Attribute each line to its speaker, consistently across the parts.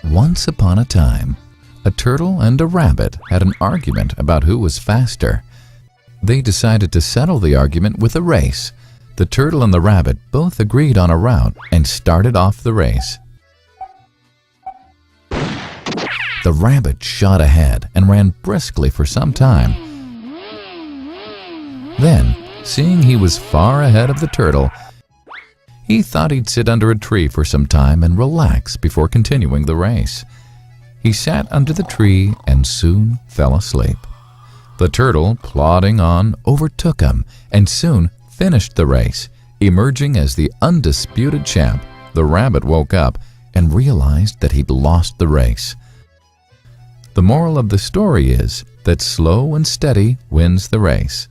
Speaker 1: Once upon a time, a turtle and a rabbit had an argument about who was faster. They decided to settle the argument with a race. The turtle and the rabbit both agreed on a route and started off the race. The rabbit shot ahead and ran briskly for some time. Then, seeing he was far ahead of the turtle, he thought he'd sit under a tree for some time and relax before continuing the race. He sat under the tree and soon fell asleep. The turtle, plodding on, overtook him and soon finished the race, emerging as the undisputed champ. The rabbit woke up and realized that he'd lost the race. The moral of the story is that slow and steady wins the race.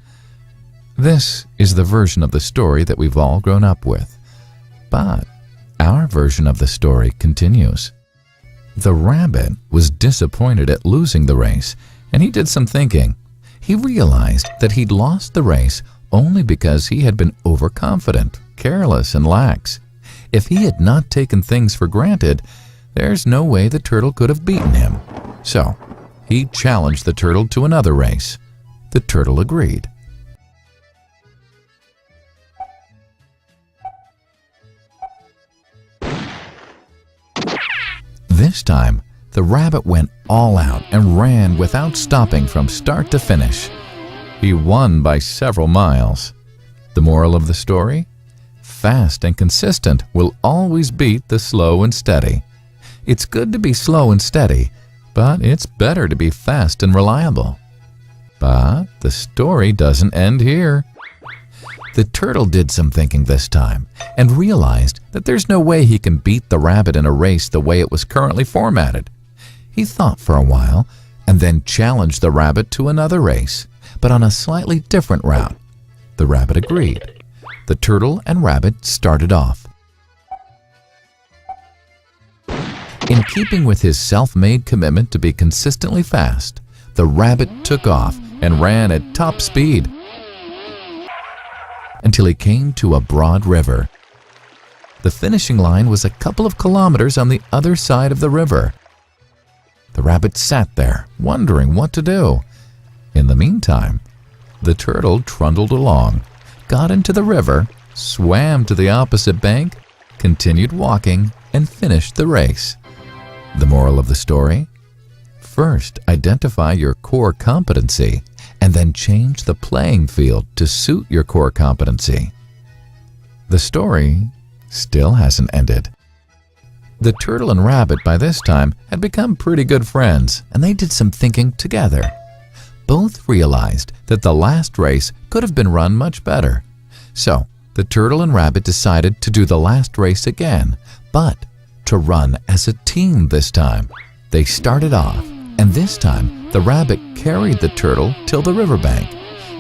Speaker 1: This is the version of the story that we've all grown up with. But our version of the story continues. The rabbit was disappointed at losing the race, and he did some thinking. He realized that he'd lost the race only because he had been overconfident, careless, and lax. If he had not taken things for granted, there's no way the turtle could have beaten him. So, he challenged the turtle to another race. The turtle agreed. This time, the rabbit went all out and ran without stopping from start to finish. He won by several miles. The moral of the story? Fast and consistent will always beat the slow and steady. It's good to be slow and steady, but it's better to be fast and reliable. But the story doesn't end here. The turtle did some thinking this time and realized that there's no way he can beat the rabbit in a race the way it was currently formatted. He thought for a while and then challenged the rabbit to another race, but on a slightly different route. The rabbit agreed. The turtle and rabbit started off. In keeping with his self-made commitment to be consistently fast, the rabbit took off and ran at top speed until he came to a broad river. The finishing line was a couple of kilometers on the other side of the river. The rabbit sat there, wondering what to do. In the meantime, the turtle trundled along, got into the river, swam to the opposite bank, continued walking, and finished the race. The moral of the story? First, identify your core competency and then change the playing field to suit your core competency. The story still hasn't ended. The turtle and rabbit by this time had become pretty good friends, and they did some thinking together. Both realized that the last race could have been run much better. So, the turtle and rabbit decided to do the last race again, but to run as a team this time. They started off, and this time the rabbit carried the turtle till the riverbank.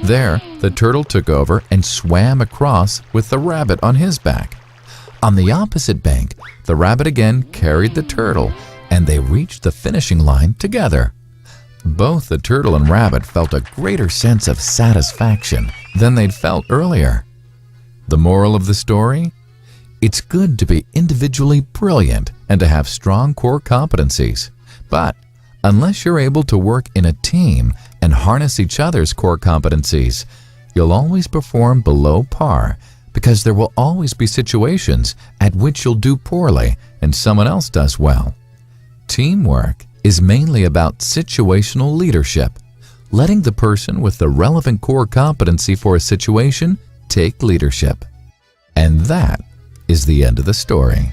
Speaker 1: There, the turtle took over and swam across with the rabbit on his back. On the opposite bank, the rabbit again carried the turtle, and they reached the finishing line together. Both the turtle and rabbit felt a greater sense of satisfaction than they'd felt earlier. The moral of the story? It's good to be individually brilliant and to have strong core competencies. But unless you're able to work in a team and harness each other's core competencies, you'll always perform below par, because there will always be situations at which you'll do poorly and someone else does well. Teamwork is mainly about situational leadership, letting the person with the relevant core competency for a situation take leadership. And that is the end of the story.